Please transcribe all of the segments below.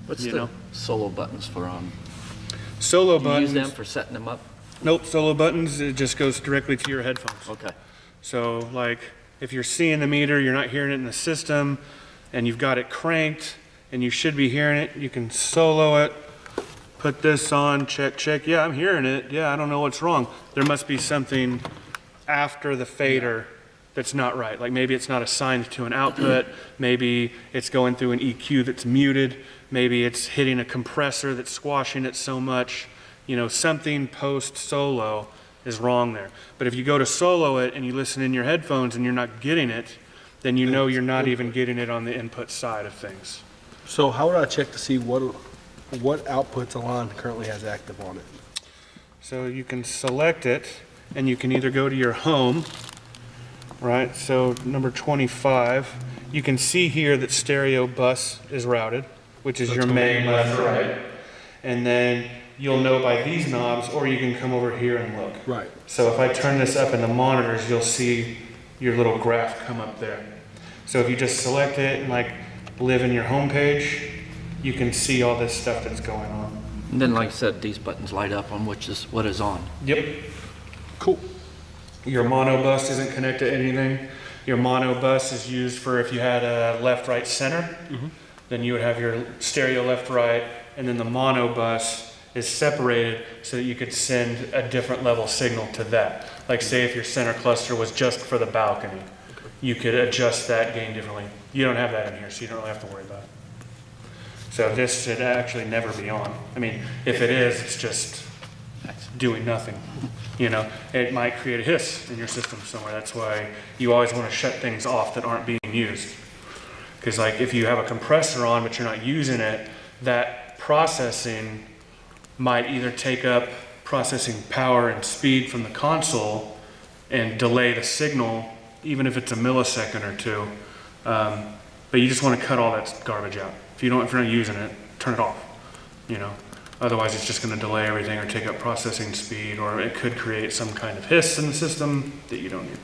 What's the solo buttons for Solo do you buttons. use them for setting them up? Nope, solo buttons, it just goes directly to your headphones. Okay. So like if you're seeing the meter, you're not hearing it in the system, and you've got it cranked, and you should be hearing it, you can solo it, put this on, check, yeah, I'm hearing it, yeah, I don't know what's wrong. There must be something after the fader that's not right. Like maybe it's not assigned to an output, maybe it's going through an EQ that's muted, maybe it's hitting a compressor that's squashing it so much, you know, something post-solo is wrong there. But if you go to solo it and you listen in your headphones and you're not getting it, then you know you're not even getting it on the input side of things. So how would I check to see what outputs a line currently has active on it? So you can select it and you can either go to your home, right? So number 25, you can see here that stereo bus is routed, which is your main left, right. And then you'll know by these knobs, or you can come over here and look. Right. So if I turn this up in the monitors, you'll see your little graph come up there. So if you just select it and like live in your home page, you can see all this stuff that's going on. And then, like I said, these buttons light up on what is on. Yep. Cool. Your monobus isn't connected to anything. Your monobus is used for if you had a left-right center, then you would have your stereo left-right, and then the monobus is separated so that you could send a different level signal to that. Like say if your center cluster was just for the balcony, you could adjust that gain differently. You don't have that in here, so you don't really have to worry about it. So this should actually never be on. I mean, if it is, it's just doing nothing. You know, it might create a hiss in your system somewhere. That's why you always want to shut things off that aren't being used. Because like if you have a compressor on but you're not using it, that processing might either take up processing power and speed from the console and delay the signal, even if it's a millisecond or two. But you just want to cut all that garbage out. If you're not using it, turn it off. You know, otherwise it's just going to delay everything or take up processing speed, or it could create some kind of hiss in the system that you don't need.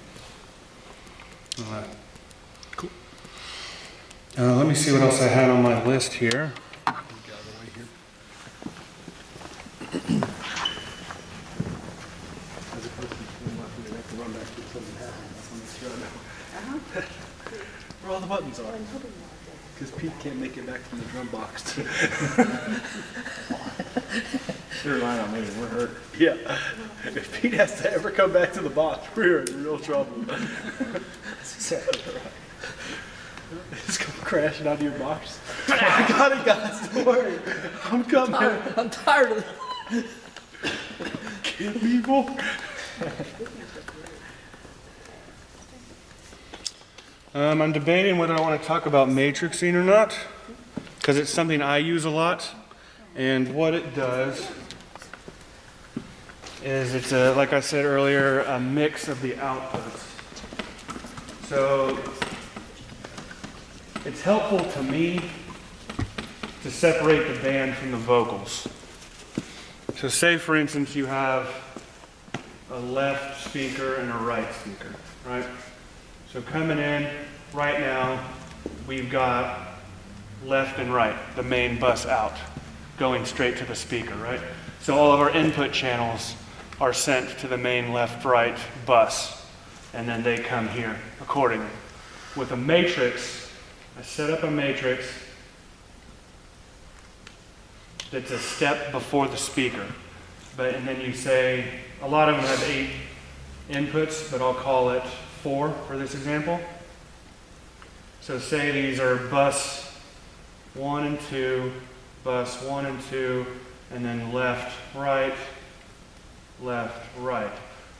Cool. Let me see what else I had on my list here. Where all the buttons are. Because Pete can't make it back from the drum box. Should rely on me, we're hurt. Yeah. If Pete has to ever come back to the box, we're in real trouble. That's exactly right. Just come crashing out of your box. I got it, guys. Don't worry. I'm coming. I'm tired of it. Get people. I'm debating whether I want to talk about matrixing or not, because it's something I use a lot. And what it does is it's a, like I said earlier, a mix of the outputs. So it's helpful to me to separate the band from the vocals. So say for instance you have a left speaker and a right speaker, right? So coming in right now, we've got left and right, the main bus out, going straight to the speaker, right? So all of our input channels are sent to the main left-right bus, and then they come here accordingly. With a matrix, I set up a matrix that's a step before the speaker. And then you say, a lot of them have 8 inputs, but I'll call it 4 for this example. So say these are bus 1 and 2, bus 1 and 2, and then left, right.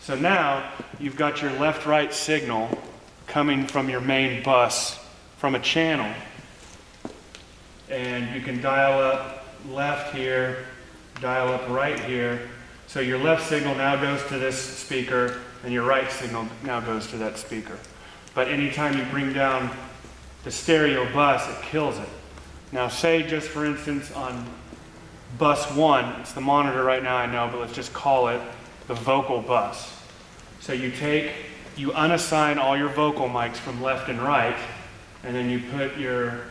So now you've got your left-right signal coming from your main bus from a channel. And you can dial up left here, dial up right here. So your left signal now goes to this speaker, and your right signal now goes to that speaker. But anytime you bring down the stereo bus, it kills it. Now say just for instance on bus 1, it's the monitor right now I know, but let's just call it the vocal bus. So you unassign all your vocal mics from left and right, and then you put your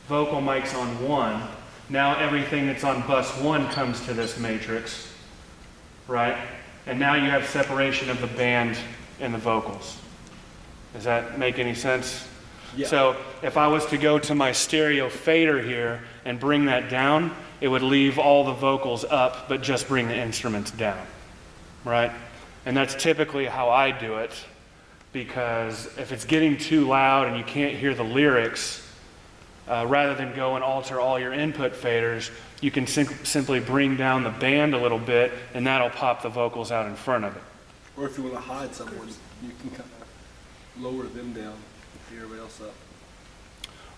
vocal mics on 1, Now everything that's on bus 1 comes to this matrix, right? And now you have separation of the band and the vocals. Does that make any sense? Yeah. So if I was to go to my stereo fader here and bring that down, it would leave all the vocals up, but just bring the instruments down, right? And that's typically how I do it, because if it's getting too loud and you can't hear the lyrics, rather than go and alter all your input faders, you can simply bring down the band a little bit, and that'll pop the vocals out in front of it. Or if you want to hide someone, you can kind of lower them down, hear everybody else up.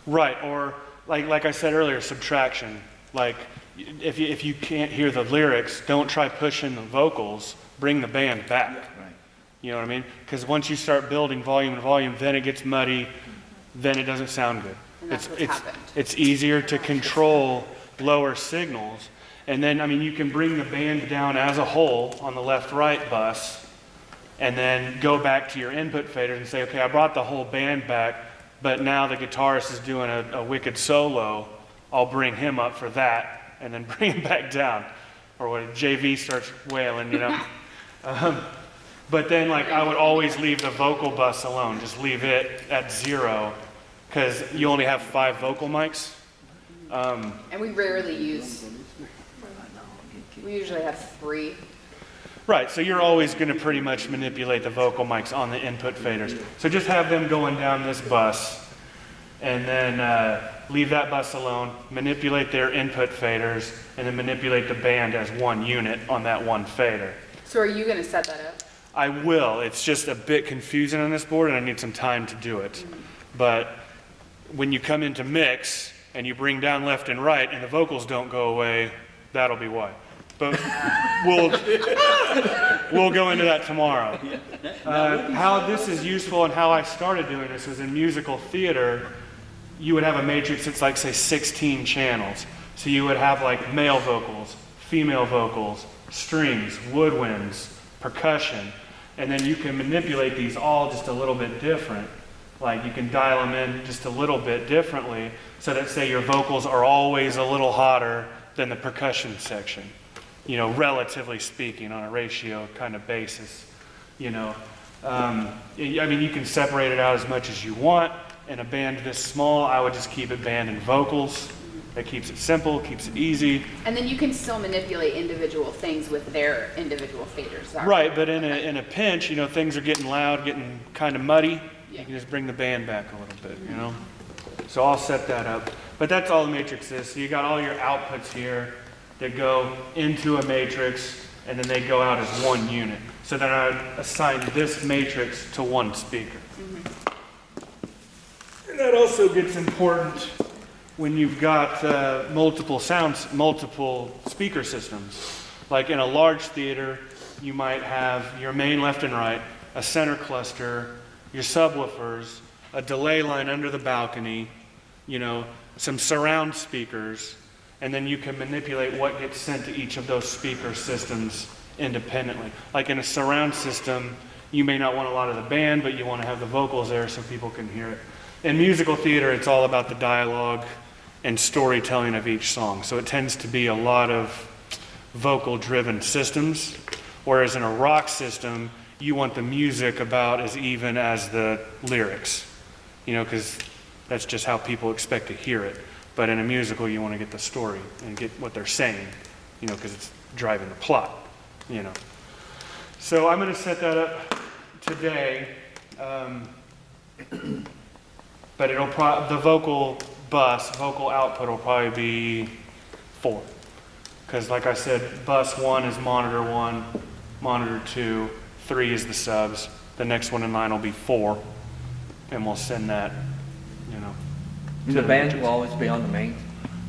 Right, or like I said earlier, subtraction. Like if you can't hear the lyrics, don't try pushing the vocals, bring the band back. Right. You know what I mean? Because once you start building volume and volume, then it gets muddy, then it doesn't sound good. And that's what's happened. It's easier to control lower signals. And then, I mean, you can bring the band down as a whole on the left-right bus, and then go back to your input faders and say, okay, I brought the whole band back, but now the guitarist is doing a wicked solo. I'll bring him up for that, and then bring him back down. Or when JV starts wailing, you know. But then, like, I would always leave the vocal bus alone. Just leave it at 0, because you only have 5 vocal mics. And we rarely use, we usually have 3. Right, so you're always going to pretty much manipulate the vocal mics on the input faders. So just have them going down this bus, and then leave that bus alone, manipulate their input faders, and then manipulate the band as one unit on that one fader. So are you going to set that up? I will. It's just a bit confusing on this board, and I need some time to do it. But when you come into mix, and you bring down left and right, and the vocals don't go away, that'll be why. But we'll go into that tomorrow. How this is useful and how I started doing this was in musical theater. You would have a matrix that's like, say, 16 channels. So you would have like male vocals, female vocals, strings, woodwinds, percussion, and then you can manipulate these all just a little bit different. Like you can dial them in just a little bit differently, so that, say, your vocals are always a little hotter than the percussion section, you know, relatively speaking, on a ratio kind of basis, you know. I mean, you can separate it out as much as you want. In a band this small, I would just keep it band and vocals. That keeps it simple, keeps it easy. And then you can still manipulate individual things with their individual faders. Is that Right, but in a pinch, you know, things are getting loud, getting kind of muddy. Yeah. You can just bring the band back a little bit, you know. So I'll set that up. But that's all the matrix is. So you got all your outputs here that go into a matrix, and then they go out as one unit. So then I assign this matrix to one speaker. And that also gets important when you've got multiple speaker systems. Like in a large theater, you might have your main left and right, a center cluster, your subwoofers, a delay line under the balcony, you know, some surround speakers, and then you can manipulate what gets sent to each of those speaker systems independently. Like in a surround system, you may not want a lot of the band, but you want to have the vocals there so people can hear it. In musical theater, it's all about the dialogue and storytelling of each song. So it tends to be a lot of vocal-driven systems, whereas in a rock system, you want the music about as even as the lyrics, you know, because that's just how people expect to hear it. But in a musical, you want to get the story and get what they're saying, you know, because it's driving the plot, you know. So I'm going to set that up today, but it'll the vocal output will probably be 4. Because like I said, bus 1 is monitor 1, monitor 2, 3 is the subs. The next one in line will be 4, and we'll send that, you know. And the band will always be on the main?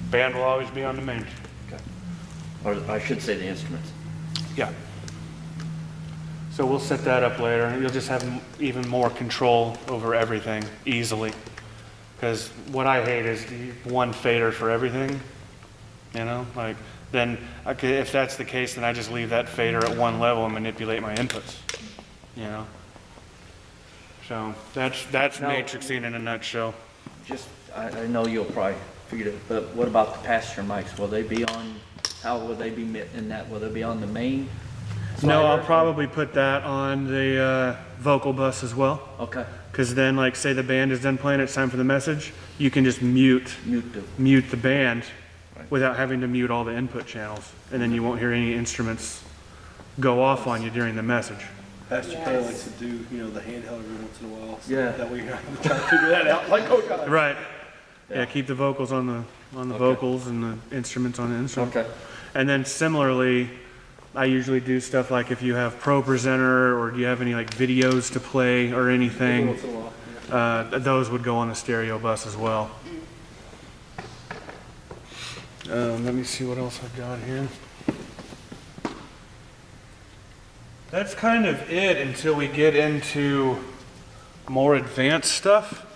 Band will always be on the main. Okay. Or I should say the instruments. Yeah. So we'll set that up later, and you'll just have even more control over everything easily. Because what I hate is one fader for everything, you know? Like, then, okay, if that's the case, then I just leave that fader at one level and manipulate my inputs, you know? So that's Now- matrixing in a nutshell. Just, I know you'll probably figured it, but what about the passenger mics? Will they be on, how will they be in that? Will they be on the main? No, I'll slider? probably put that on the vocal bus as well. Okay, Because then, like, say the band is done playing, it's time for the message, you can just mute mute the band Right. without having to mute all the input channels. And then you won't hear any instruments go off on you during the message. Pastor K likes to do, you know, the handheld every once in a while. So Yeah. That way you're not trying to figure that out. Like, oh God. Right. Yeah, keep the vocals on the Okay. vocals and the instruments on the instruments. okay. And then similarly, I usually do stuff like if you have Pro Presenter or do you have any like videos to play or Every anything, once in a while. Yeah. those would go on the stereo bus as well. Let me see what else I've got here. That's kind of it until we get into more advanced stuff.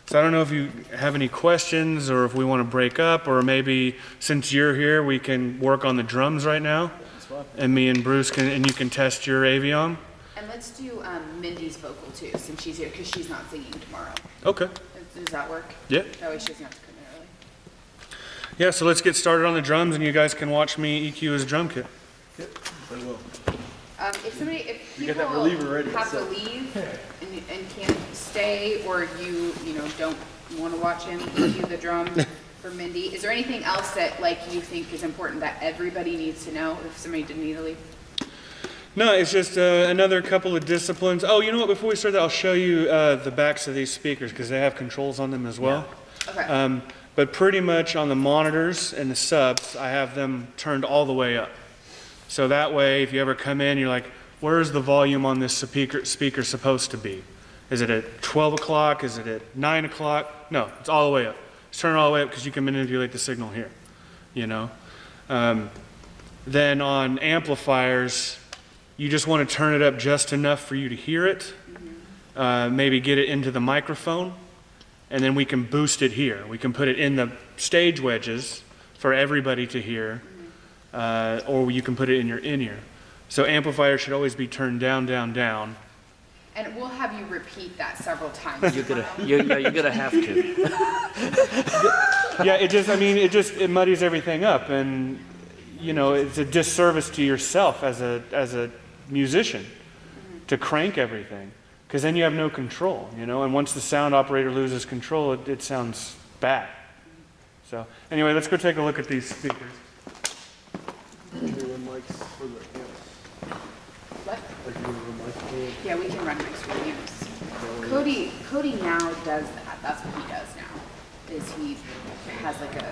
So I don't know if you have any questions or if we want to break up, or maybe since you're here, we can work on the drums right now. That's fine. And me and Bruce can, and you can test your Avion. And let's do Mindy's vocal too, since she's here, because she's not singing tomorrow. Okay. Does that work? Yeah. That way she doesn't have to come in early. Yeah, so let's get started on the drums and you guys can watch me EQ his drum kit. They will. If You get that people reliever ready, have so- to leave and can't stay, or you know, don't want to watch him do the drum for Mindy, is there anything else that like you think is important that everybody needs to know if somebody didn't need to leave? No, it's just another couple of disciplines. Oh, you know what? Before we start that, I'll show you the backs of these speakers because they have controls on them as well. Okay. But pretty much on the monitors and the subs, I have them turned all the way up. So that way, if you ever come in, you're like, where's the volume on this speaker supposed to be? Is it at 12 o'clock? Is it at 9 o'clock? No, it's all the way up. Just turn it all the way up because you can manipulate the signal here, you know? Then on amplifiers, you just want to turn it up just enough for you to hear it. Maybe get it into the microphone, and then we can boost it here. We can put it in the stage wedges for everybody to hear, or you can put it in your in-ear. So amplifier should always be turned down, down, down. And we'll have you repeat that several times. You're tomorrow. you're gonna have to. Yeah, it muddies everything up, and you know, it's a disservice to yourself as a musician to crank everything, because then you have no control, you know, and once the sound operator loses control, it sounds bad. So anyway, let's go take a look at these speakers. They run mics for the amps. What? Like you run mics for the Yeah, we can run mics for amps. Cody now does that. That's what he does now. Is he has like a